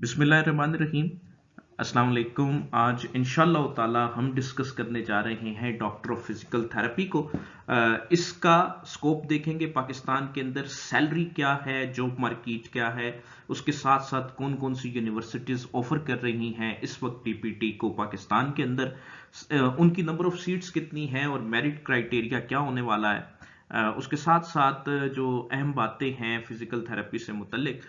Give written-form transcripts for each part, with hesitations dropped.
बिस्मिल्लाहिर्रहमानिर्रहीम। अस्सलाम वालेकुम। आज इंशाअल्लाह ताला हम डिस्कस करने जा रहे हैं डॉक्टर ऑफ फिजिकल थेरेपी को। इसका स्कोप देखेंगे, पाकिस्तान के अंदर सैलरी क्या है, जॉब मार्केट क्या है, उसके साथ साथ कौन कौन सी यूनिवर्सिटीज़ ऑफर कर रही हैं इस वक्त टीपीटी को पाकिस्तान के अंदर, उनकी नंबर ऑफ सीट्स कितनी हैं और मेरिट क्राइटेरिया क्या होने वाला है। उसके साथ साथ जो अहम बातें हैं फिजिकल थेरेपी से मुतल्लिक,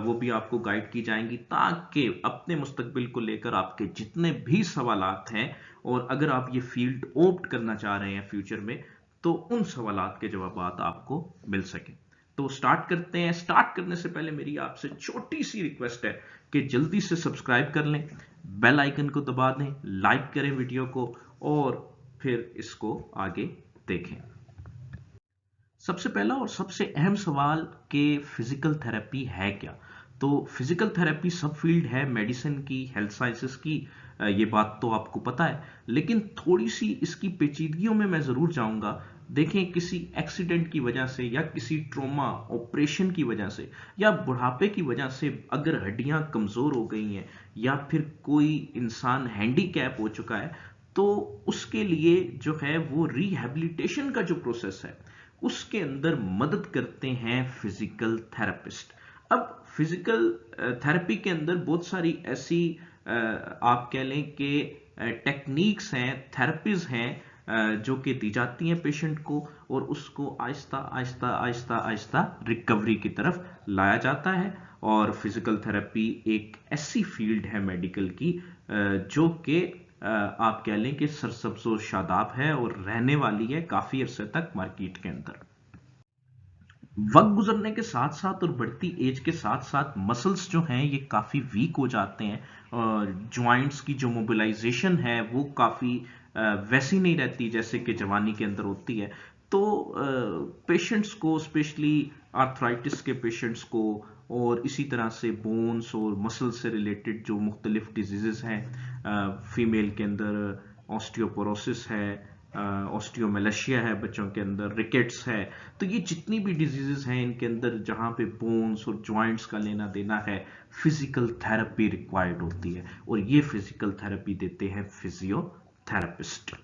वो भी आपको गाइड की जाएंगी ताकि अपने मुस्तकबिल को लेकर आपके जितने भी सवालात हैं और अगर आप ये फील्ड ऑप्ट करना चाह रहे हैं फ्यूचर में तो उन सवालात के जवाब आपको मिल सके। तो स्टार्ट करते हैं। स्टार्ट करने से पहले मेरी आपसे छोटी सी रिक्वेस्ट है कि जल्दी से सब्सक्राइब कर लें, बेल आइकन को दबा दें, लाइक करें वीडियो को और फिर इसको आगे देखें। सबसे पहला और सबसे अहम सवाल कि फिजिकल थेरेपी है क्या। तो फिजिकल थेरेपी सब फील्ड है मेडिसिन की, हेल्थ साइंसेस की, ये बात तो आपको पता है, लेकिन थोड़ी सी इसकी पेचीदगियों में मैं जरूर जाऊंगा। देखें, किसी एक्सीडेंट की वजह से या किसी ट्रॉमा ऑपरेशन की वजह से या बुढ़ापे की वजह से अगर हड्डियां कमजोर हो गई हैं या फिर कोई इंसान हैंडीकैप हो चुका है तो उसके लिए जो है वो रिहैबिलिटेशन का जो प्रोसेस है उसके अंदर मदद करते हैं फिजिकल थेरेपिस्ट। अब फिजिकल थेरेपी के अंदर बहुत सारी ऐसी आप कह लें कि टेक्निक्स हैं, थेरेपीज हैं जो कि दी जाती हैं पेशेंट को और उसको आहिस्ता आहिस्ता आहिस्ता आहिस्ता रिकवरी की तरफ लाया जाता है। और फिजिकल थेरेपी एक ऐसी फील्ड है मेडिकल की जो कि आप कह लें कि सरसब्ज़ो शादाब है और रहने वाली है काफी अरसे तक मार्केट के अंदर। वक्त गुजरने के साथ साथ और बढ़ती एज के साथ साथ मसल्स जो हैं ये काफी वीक हो जाते हैं और जॉइंट्स की जो मोबिलाइजेशन है वो काफी वैसी नहीं रहती जैसे कि जवानी के अंदर होती है। तो पेशेंट्स को, स्पेशली आर्थराइटिस के पेशेंट्स को और इसी तरह से बोन्स और मसल से रिलेटेड जो मुख्तलिफ डिजीजेस हैं, फीमेल के अंदर ऑस्टियोपोरोसिस है, ऑस्टियोमेलेशिया है, बच्चों के अंदर रिकेट्स है। तो ये जितनी भी डिजीजेस हैं इनके अंदर जहां पे बोन्स और जॉइंट्स का लेना देना है फिजिकल थेरेपी रिक्वायर्ड होती है और ये फिजिकल थेरेपी देते हैं फिजियोथेरेपिस्ट।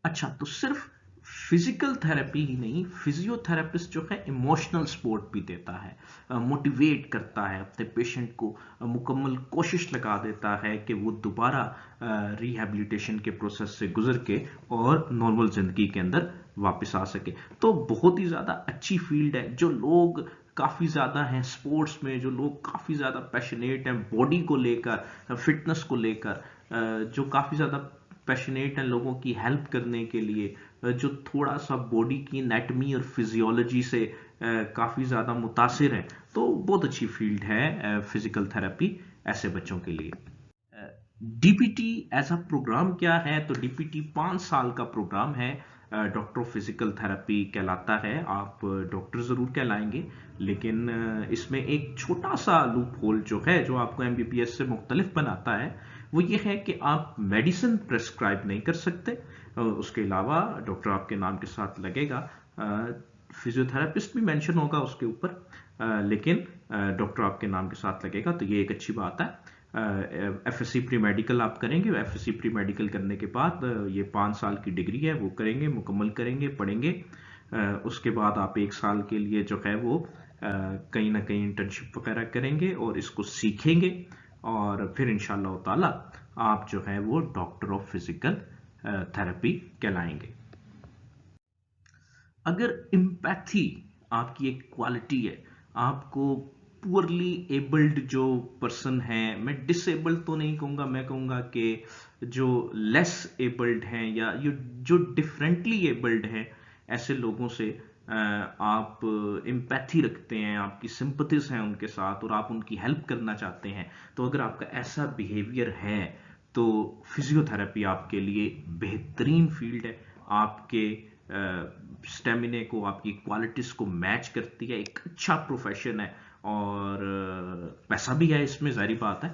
अच्छा, तो सिर्फ फिजिकल थेरेपी ही नहीं, फिजियोथेरेपिस्ट जो है इमोशनल सपोर्ट भी देता है, मोटिवेट करता है अपने पेशेंट को, मुकम्मल कोशिश लगा देता है कि वो दोबारा रिहैबिलिटेशन के प्रोसेस से गुजर के और नॉर्मल जिंदगी के अंदर वापस आ सके। तो बहुत ही ज़्यादा अच्छी फील्ड है। जो लोग काफ़ी ज़्यादा हैं स्पोर्ट्स में, जो लोग काफ़ी ज़्यादा पैशनेट हैं बॉडी को लेकर, फिटनेस को लेकर, जो काफ़ी ज़्यादा पैशनेट हैं लोगों की हेल्प करने के लिए, जो थोड़ा सा बॉडी की एनाटमी और फिजियोलॉजी से काफ़ी ज़्यादा मुतासिर हैं, तो बहुत अच्छी फील्ड है फिजिकल थेरेपी ऐसे बच्चों के लिए। डीपीटी एज अ प्रोग्राम क्या है, तो डीपीटी 5 साल का प्रोग्राम है, डॉक्टर ऑफ फिजिकल थेरेपी कहलाता है। आप डॉक्टर ज़रूर कहलाएंगे लेकिन इसमें एक छोटा सा लूप होल जो है जो आपको एमबीबीएस से मुख्तलिफ बनाता है वो ये है कि आप मेडिसिन प्रेस्क्राइब नहीं कर सकते। उसके अलावा डॉक्टर आपके नाम के साथ लगेगा, फिजियोथेरेपिस्ट भी मेंशन होगा उसके ऊपर, लेकिन डॉक्टर आपके नाम के साथ लगेगा, तो ये एक अच्छी बात है। एफएससी प्री मेडिकल आप करेंगे, एफएससी प्री मेडिकल करने के बाद ये 5 साल की डिग्री है वो करेंगे, मुकम्मल करेंगे, पढ़ेंगे। उसके बाद आप 1 साल के लिए जो है वो कहीं ना कहीं इंटर्नशिप वगैरह करेंगे और इसको सीखेंगे और फिर इंशाल्लाह ताला आप जो है वो डॉक्टर ऑफ फिजिकल थेरेपी कहलाएंगे। अगर एम्पैथी आपकी एक क्वालिटी है, आपको पुअरली एबल्ड जो पर्सन है, मैं डिसेबल्ड तो नहीं कहूँगा, मैं कहूँगा कि जो लेस एबल्ड हैं या जो डिफरेंटली एबल्ड हैं, ऐसे लोगों से आप एम्पैथी रखते हैं, आपकी सिंपथीज हैं उनके साथ और आप उनकी हेल्प करना चाहते हैं, तो अगर आपका ऐसा बिहेवियर है तो फिजियोथेरेपी आपके लिए बेहतरीन फील्ड है। आपके स्टेमिने को, आपकी क्वालिटीज को मैच करती है, एक अच्छा प्रोफेशन है और पैसा भी है इसमें, जारी बात है।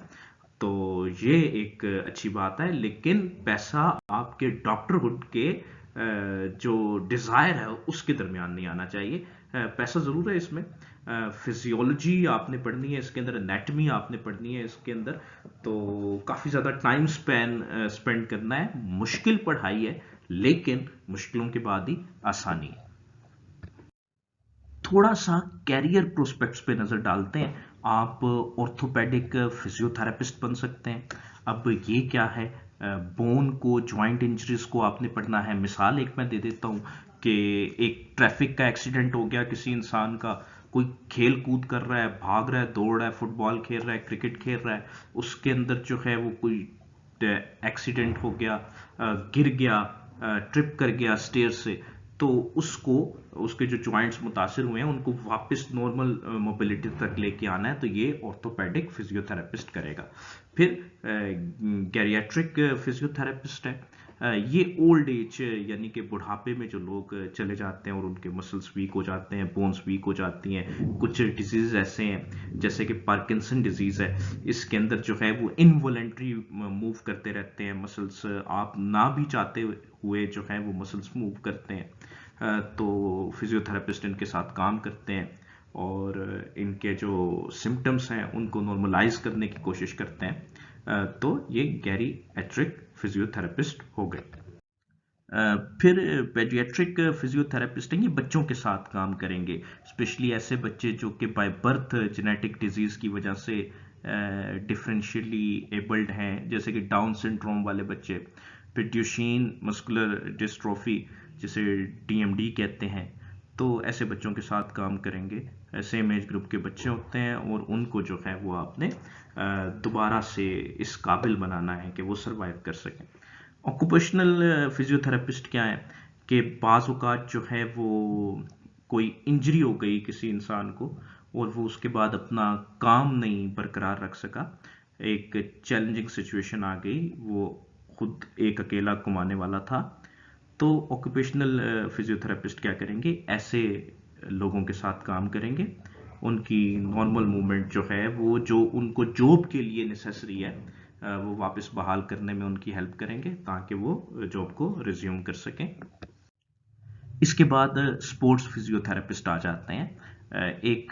तो ये एक अच्छी बात है, लेकिन पैसा आपके डॉक्टरहुड के जो डिजायर है उसके दरमियान नहीं आना चाहिए। पैसा ज़रूर है इसमें। फिजियोलॉजी आपने पढ़नी है इसके अंदर, एनाटमी आपने पढ़नी है इसके अंदर, तो काफ़ी ज़्यादा टाइम स्पेंड करना है। मुश्किल पढ़ाई है, लेकिन मुश्किलों के बाद ही आसानी है। थोड़ा सा कैरियर प्रोस्पेक्ट्स पे नज़र डालते हैं। आप ऑर्थोपेडिक फिजियोथेरेपिस्ट बन सकते हैं। अब ये क्या है, बोन को, जॉइंट इंजरीज को आपने पढ़ना है। मिसाल एक मैं दे देता हूँ कि एक ट्रैफिक का एक्सीडेंट हो गया किसी इंसान का, कोई खेल कूद कर रहा है, भाग रहा है, दौड़ रहा है, फुटबॉल खेल रहा है, क्रिकेट खेल रहा है, उसके अंदर जो है वो कोई एक्सीडेंट हो गया, गिर गया, ट्रिप कर गया स्टेयर से, तो उसको, उसके जो जॉइंट्स मुतासिर हुए हैं उनको वापस नॉर्मल मोबिलिटी तक लेके आना है, तो ये ऑर्थोपेडिक फिजियोथेरेपिस्ट करेगा। फिर गैरियाट्रिक फिजियोथेरेपिस्ट है। ये ओल्ड एज यानी कि बुढ़ापे में जो लोग चले जाते हैं और उनके मसल्स वीक हो जाते हैं, बोन्स वीक हो जाती हैं। कुछ डिजीज ऐसे हैं जैसे कि पार्किंसन डिजीज है, इसके अंदर जो है वो इनवॉलेंट्री मूव करते रहते हैं मसल्स, आप ना भी चाहते हुए जो है वो मसल्स मूव करते हैं। तो फिजियोथेरेपिस्ट इनके साथ काम करते हैं और इनके जो सिम्टम्स हैं उनको नॉर्मलाइज करने की कोशिश करते हैं। तो ये गैरिएट्रिक फिजियोथेरेपिस्ट हो गए। फिर पेडियाट्रिक फिजियोथेरेपिस्ट हैं, ये बच्चों के साथ काम करेंगे, स्पेशली ऐसे बच्चे जो कि बाय बर्थ जेनेटिक डिजीज़ की वजह से डिफरेंशियली एबल्ड हैं, जैसे कि डाउन सिंड्रोम वाले बच्चे, फिर ड्यूशेन मस्कुलर डिस्ट्रोफी जिसे डीएमडी कहते हैं, तो ऐसे बच्चों के साथ काम करेंगे। सेम एज ग्रुप के बच्चे होते हैं और उनको जो है वो आपने दोबारा से इस काबिल बनाना है कि वो सर्वाइव कर सकें। ऑक्यूपेशनल फिजियोथेरेपिस्ट क्या है कि बाज़ औक़ात जो है वो कोई इंजरी हो गई किसी इंसान को और वो उसके बाद अपना काम नहीं बरकरार रख सका, एक चैलेंजिंग सिचुएशन आ गई, वो खुद एक अकेला कमाने वाला था, तो ऑक्यूपेशनल फिजियोथेरेपिस्ट क्या करेंगे, ऐसे लोगों के साथ काम करेंगे। उनकी नॉर्मल मूवमेंट जो है वो जो उनको जॉब के लिए नेसेसरी है वो वापस बहाल करने में उनकी हेल्प करेंगे ताकि वो जॉब को रिज्यूम कर सकें। इसके बाद स्पोर्ट्स फिजियोथेरेपिस्ट आ जाते हैं। एक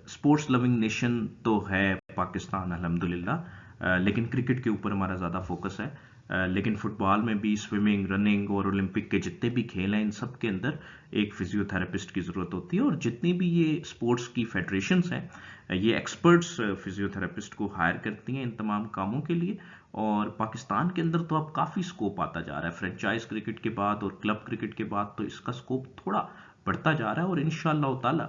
स्पोर्ट्स लविंग नेशन तो है पाकिस्तान अल्हम्दुलिल्लाह, लेकिन क्रिकेट के ऊपर हमारा ज़्यादा फोकस है। लेकिन फुटबॉल में भी स्विमिंग, रनिंग और ओलंपिक के जितने भी खेल हैं इन सब के अंदर एक फिजियोथेरेपिस्ट की ज़रूरत होती है, और जितनी भी ये स्पोर्ट्स की फेडरेशंस हैं ये एक्सपर्ट्स फिजियोथेरेपिस्ट को हायर करती हैं इन तमाम कामों के लिए। और पाकिस्तान के अंदर तो अब काफ़ी स्कोप आता जा रहा है, फ्रेंचाइज क्रिकेट के बाद और क्लब क्रिकेट के बाद तो इसका स्कोप थोड़ा बढ़ता जा रहा है और इंशाअल्लाह ताला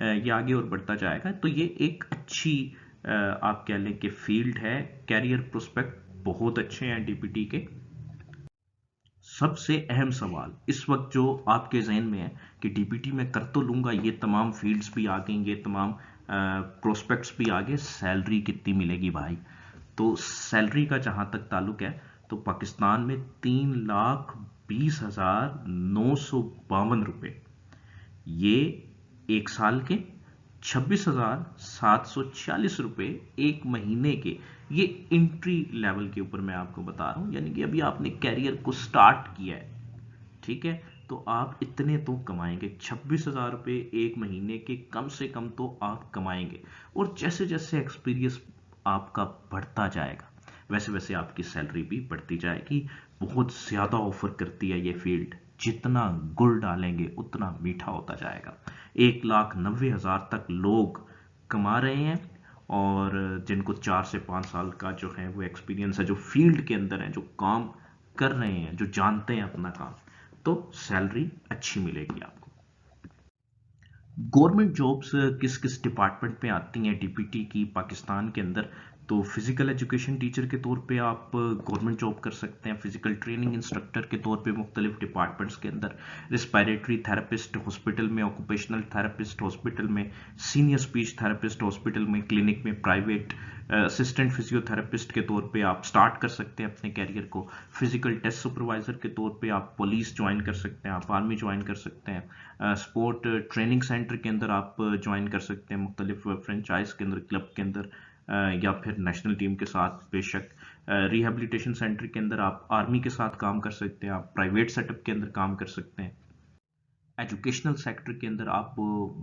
ये आगे और बढ़ता जाएगा। तो ये एक अच्छी आप कह लें कि फील्ड है, कैरियर प्रोस्पेक्ट बहुत अच्छे हैं डीपीटी के। सबसे अहम सवाल इस वक्त जो आपके जहन में है कि डीपीटी में कर तो लूंगा, ये तमाम फील्ड्स भी आ गई, ये तमाम प्रोस्पेक्ट्स भी आ गए, सैलरी कितनी मिलेगी भाई? तो सैलरी का जहां तक ताल्लुक है तो पाकिस्तान में 3,20,952 रुपए, ये एक साल के, 26,746 रुपए एक महीने के, ये इंट्री लेवल के ऊपर मैं आपको बता रहा हूं, यानी कि अभी आपने कैरियर को स्टार्ट किया है, ठीक है, तो आप इतने तो कमाएंगे, 26,000 रुपये एक महीने के कम से कम तो आप कमाएंगे। और जैसे जैसे एक्सपीरियंस आपका बढ़ता जाएगा वैसे वैसे आपकी सैलरी भी बढ़ती जाएगी। बहुत ज़्यादा ऑफर करती है ये फील्ड, जितना गुड़ डालेंगे उतना मीठा होता जाएगा। 1,90,000 तक लोग कमा रहे हैं, और जिनको 4 से 5 साल का जो है वो एक्सपीरियंस है, जो फील्ड के अंदर है, जो काम कर रहे हैं, जो जानते हैं अपना काम, तो सैलरी अच्छी मिलेगी आपको। गवर्नमेंट जॉब्स किस किस डिपार्टमेंट में आती हैं डीपीटी की पाकिस्तान के अंदर? तो फिजिकल एजुकेशन टीचर के तौर पे आप गवर्नमेंट जॉब कर सकते हैं, फिजिकल ट्रेनिंग इंस्ट्रक्टर के तौर पे मुख्तलिफ डिपार्टमेंट्स के अंदर, रिस्पायरेटरी थेरेपिस्ट हॉस्पिटल में, ऑक्यूपेशनल थेरेपिस्ट हॉस्पिटल में, सीनियर स्पीच थेरेपिस्ट हॉस्पिटल में, क्लिनिक में, प्राइवेट असिस्टेंट फिजियोथेरेपिस्ट के तौर पे आप स्टार्ट कर सकते हैं अपने कैरियर को। फिजिकल टेस्ट सुपरवाइजर के तौर पे आप पुलिस ज्वाइन कर सकते हैं, आप आर्मी ज्वाइन कर सकते हैं, स्पोर्ट ट्रेनिंग सेंटर के अंदर आप ज्वाइन कर सकते हैं, मुख्तलिफ फ्रेंचाइज के अंदर, क्लब के अंदर, या फिर नेशनल टीम के साथ बेशक। रिहेबिलिटेशन सेंटर के अंदर आप आर्मी के साथ काम कर सकते हैं, आप प्राइवेट सेटअप के अंदर काम कर सकते हैं। एजुकेशनल सेक्टर के अंदर आप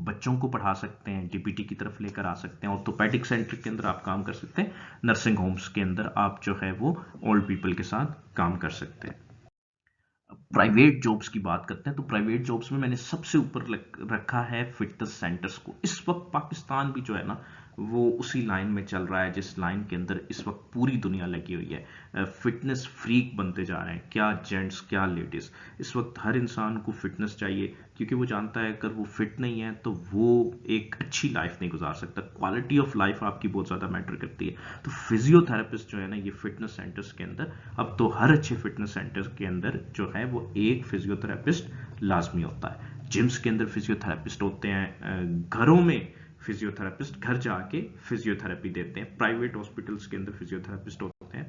बच्चों को पढ़ा सकते हैं, डीपीटी की तरफ लेकर आ सकते हैं। ऑर्थोपेडिक सेंटर के अंदर आप काम कर सकते हैं। नर्सिंग होम्स के अंदर आप जो है वो ओल्ड पीपल के साथ काम कर सकते हैं। प्राइवेट जॉब्स की बात करते हैं तो प्राइवेट जॉब्स में मैंने सबसे ऊपर रखा है फिटनेस सेंटर्स को। इस वक्त पाकिस्तान भी जो है ना वो उसी लाइन में चल रहा है जिस लाइन के अंदर इस वक्त पूरी दुनिया लगी हुई है। फिटनेस फ्रीक बनते जा रहे हैं, क्या जेंट्स क्या लेडीज। इस वक्त हर इंसान को फिटनेस चाहिए, क्योंकि वो जानता है अगर वो फिट नहीं है तो वो एक अच्छी लाइफ नहीं गुजार सकता। क्वालिटी ऑफ लाइफ आपकी बहुत ज़्यादा मैटर करती है। तो फिजियोथेरेपिस्ट जो है ना ये फिटनेस सेंटर्स के अंदर, अब तो हर अच्छे फिटनेस सेंटर्स के अंदर जो है वो एक फिजियोथेरेपिस्ट लाजमी होता है। जिम्स के अंदर फिजियोथेरेपिस्ट होते हैं, घरों में फिजियोथेरेपिस्ट घर जाके फिजियोथेरेपी देते हैं, प्राइवेट हॉस्पिटल्स के अंदर फिजियोथेरेपिस्ट होते हैं,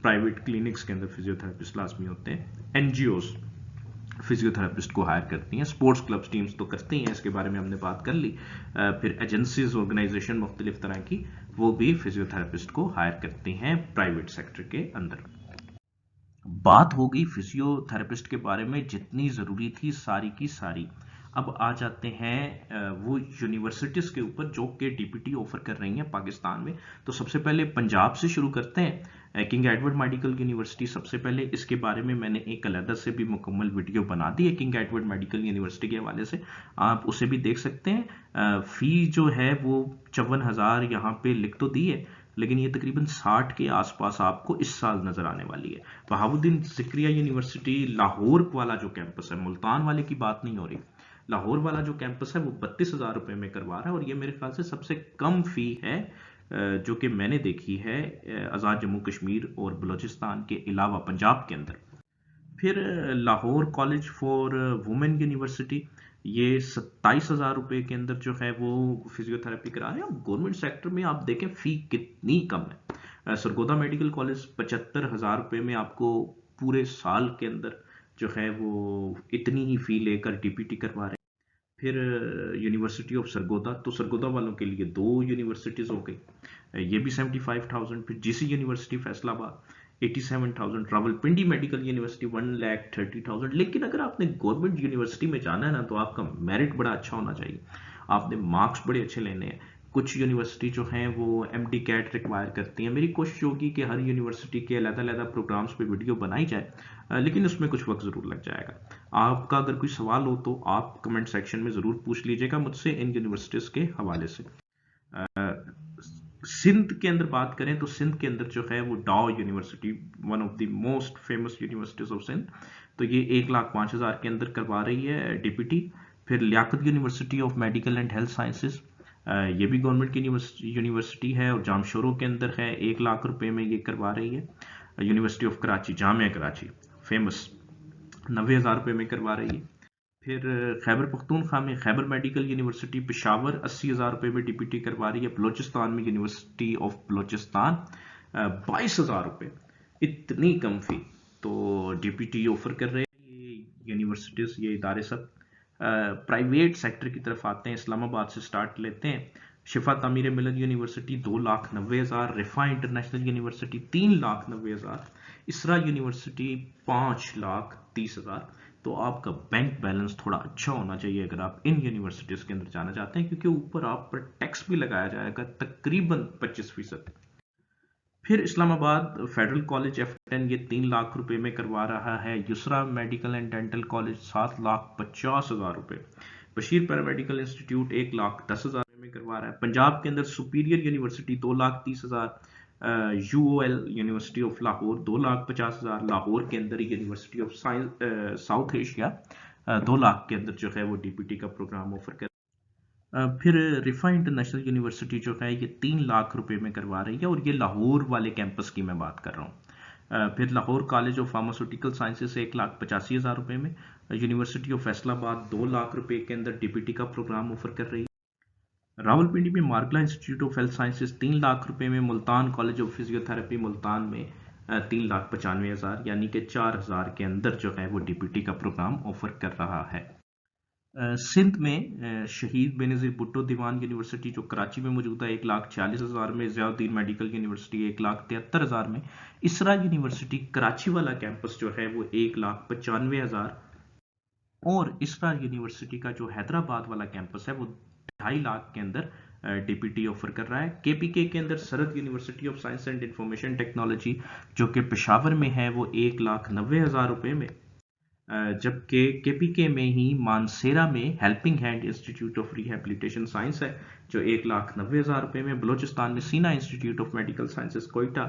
प्राइवेट क्लिनिक्स के अंदर फिजियोथेरेपिस्ट लाजमी होते हैं, एनजीओज फिजियोथेरेपिस्ट को हायर करती हैं, स्पोर्ट्स क्लब्स टीम्स तो करती हैं, इसके बारे में हमने बात कर ली। फिर एजेंसीज ऑर्गेनाइजेशन मुख्तलिफ तरह की वो भी फिजियोथेरेपिस्ट को हायर करती हैं प्राइवेट सेक्टर के अंदर। बात हो गई फिजियोथेरेपिस्ट के बारे में, जितनी ज़रूरी थी सारी की सारी। अब आ जाते हैं वो यूनिवर्सिटीज़ के ऊपर जो कि डीपीटी ऑफर कर रही हैं पाकिस्तान में। तो सबसे पहले पंजाब से शुरू करते हैं। किंग एडवर्ड मेडिकल यूनिवर्सिटी सबसे पहले, इसके बारे में मैंने एक अलग से भी मुकम्मल वीडियो बना दी है किंग एडवर्ड मेडिकल यूनिवर्सिटी के हवाले से, आप उसे भी देख सकते हैं। फ़ी जो है वो 54,000 यहाँ पे लिख तो दी है, लेकिन ये तकरीबन 60 के आसपास आपको इस साल नजर आने वाली है। बहाउद्दीन ज़िक्रिया यूनिवर्सिटी लाहौर वाला जो कैंपस है, मुल्तान वाले की बात नहीं हो रही, लाहौर वाला जो कैंपस है वो 32,000 रुपए में करवा रहा है, और ये मेरे ख्याल से सबसे कम फी है जो कि मैंने देखी है आज़ाद जम्मू कश्मीर और बलूचिस्तान के अलावा पंजाब के अंदर। फिर Lahore college for women university, ये 27,000 रुपए के अंदर जो है वो फिजियोथेरेपी करा रहे हैं। गवर्नमेंट सेक्टर में आप देखें फी कितनी कम है। सरगोदा मेडिकल कॉलेज 75,000 रुपए में आपको पूरे साल के अंदर जो है वो इतनी ही फी लेकर डीपीटी करवा रहे हैं। फिर यूनिवर्सिटी ऑफ सरगोदा, तो सरगोदा वालों के लिए दो यूनिवर्सिटीज़ हो गई, ये भी 75,000। फिर GC university Faisalabad 87,000, Rawalpindi medical university 1,30,000। लेकिन अगर आपने गवर्नमेंट यूनिवर्सिटी में जाना है ना तो आपका मेरिट बड़ा अच्छा होना चाहिए, आपने मार्क्स बड़े अच्छे लेने हैं। कुछ यूनिवर्सिटी जो हैं वो एमडी कैट रिक्वायर करती हैं। मेरी कोशिश होगी कि हर यूनिवर्सिटी के अलग-अलग प्रोग्राम्स पे वीडियो बनाई जाए, लेकिन उसमें कुछ वक्त ज़रूर लग जाएगा। आपका अगर कोई सवाल हो तो आप कमेंट सेक्शन में ज़रूर पूछ लीजिएगा मुझसे इन यूनिवर्सिटीज़ के हवाले से। सिंध के अंदर बात करें तो सिंध के अंदर जो है वो Dow university, one of the most famous universities of Sindh, तो ये 1,05,000 के अंदर करवा रही है डीपीटी। फिर Liaquat university of medical and health sciences, ये भी गवर्नमेंट की यूनिवर्सिटी है और जामशोरों के अंदर है, 1,00,000 रुपए में ये करवा रही है। University of Karachi, Jamia Karachi famous, 90,000 रुपए में करवा रही है। फिर खैबर पख्तूनख्वा में खैबर मेडिकल यूनिवर्सिटी पेशावर 80,000 रुपए में डीपीटी करवा रही है। बलोचिस्तान में यूनिवर्सिटी ऑफ बलोचिस्तान 22,000 रुपए, इतनी कम फी तो डीपीटी ऑफर कर रहे हैं ये यूनिवर्सिटीज़, ये इदारे सब। प्राइवेट सेक्टर की तरफ आते हैं, इस्लामाबाद से स्टार्ट लेते हैं। शिफा तामीर मिलत यूनिवर्सिटी 2,90,000, रिफा इंटरनेशनल यूनिवर्सिटी 3,90,000, इसरा यूनिवर्सिटी 5,30,000। तो आपका बैंक बैलेंस थोड़ा अच्छा होना चाहिए अगर आप इन यूनिवर्सिटीज़ के अंदर जाना चाहते हैं, क्योंकि ऊपर आप पर टैक्स भी लगाया जाएगा तकरीबन 25%। फिर इस्लामाबाद फेडरल कॉलेज F10, ये 3,00,000 रुपए में करवा रहा है। Yusra medical and dental college 7,50,000 रुपए। बशीर पैरामेडिकल इंस्टीट्यूट 1,10,000 में करवा रहा है। पंजाब के अंदर superior university 2,30,000, UOL university of Lahore 2,50,000, Lahore के अंदर university of science south Asia 2,00,000 के अंदर जो है वो डीपीटी का प्रोग्राम ऑफर कर। फिर रिफा इंटरनेशनल यूनिवर्सिटी जो है ये 3,00,000 रुपए में करवा रही है, और ये लाहौर वाले कैंपस की मैं बात कर रहा हूँ। फिर Lahore college of pharmaceutical sciences 1,85,000 रुपए में। यूनिवर्सिटी ऑफ फैसलाबाद 2,00,000 रुपए के अंदर डीपीटी का प्रोग्राम ऑफर कर रही है। रावलपिंडी में मार्गला इंस्टीट्यूट ऑफ हेल्थ साइंसेज 3,00,000 रुपए में। Multan college of physiotherapy Multan में 3,95,000, यानी कि 4,000 के अंदर जो है वो डीपीटी का प्रोग्राम ऑफर कर रहा है। सिंध में शहीद बेनज़ीर भुट्टो दीवान यूनिवर्सिटी जो कराची में मौजूद है 1,40,000 में। ज़ियाउद्दीन मेडिकल यूनिवर्सिटी 1,73,000 में। इसरा यूनिवर्सिटी कराची वाला कैंपस जो है वो 1,95,000 और इसरा यूनिवर्सिटी का जो हैदराबाद वाला कैंपस है वो 2.5 लाख के अंदर डीपीटी ऑफर कर रहा है। केपीके के अंदर सरहद university of science and information technology जो कि पेशावर में है वो 1,90,000 रुपए में, जबकि केपीके में ही मानसेरा में helping hand institute of rehabilitation science है जो 1,90,000 रुपए में, बलोचिस्तान में सीना institute of medical sciences Quetta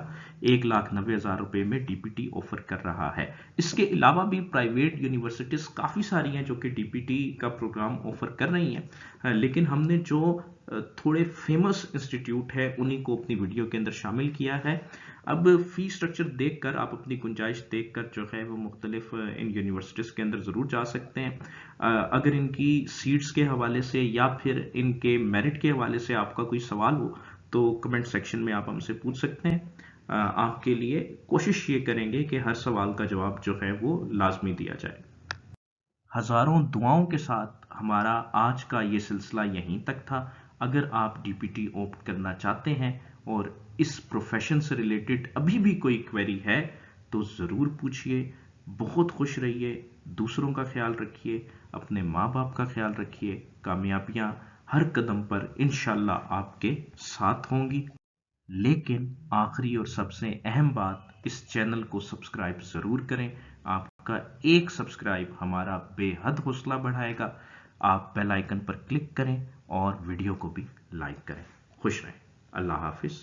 1,90,000 रुपए में डीपीटी ऑफर कर रहा है। इसके अलावा भी प्राइवेट यूनिवर्सिटीज काफ़ी सारी हैं जो कि डीपीटी का प्रोग्राम ऑफर कर रही हैं, लेकिन हमने जो थोड़े फेमस इंस्टीट्यूट है उन्हीं को अपनी वीडियो के अंदर शामिल किया है। अब फी स्ट्रक्चर देखकर आप अपनी गुंजाइश देखकर जो है वो मुख्तलिफ इन यूनिवर्सिटीज़ के अंदर ज़रूर जा सकते हैं। अगर इनकी सीट्स के हवाले से या फिर इनके मेरिट के हवाले से आपका कोई सवाल हो तो कमेंट सेक्शन में आप हमसे पूछ सकते हैं। आपके लिए कोशिश ये करेंगे कि हर सवाल का जवाब जो है वो लाजमी दिया जाए। हज़ारों दुआओं के साथ हमारा आज का ये सिलसिला यहीं तक था। अगर आप डीपीटी ऑप्ट करना चाहते हैं और इस प्रोफेशन से रिलेटेड अभी भी कोई क्वेरी है तो ज़रूर पूछिए। बहुत खुश रहिए, दूसरों का ख्याल रखिए, अपने माँ बाप का ख्याल रखिए। कामयाबियाँ हर कदम पर इंशाल्लाह आपके साथ होंगी। लेकिन आखिरी और सबसे अहम बात, इस चैनल को सब्सक्राइब ज़रूर करें। आपका एक सब्सक्राइब हमारा बेहद हौसला बढ़ाएगा। आप बेल आइकन पर क्लिक करें और वीडियो को भी लाइक करें। खुश रहें। अल्लाह हाफिज़।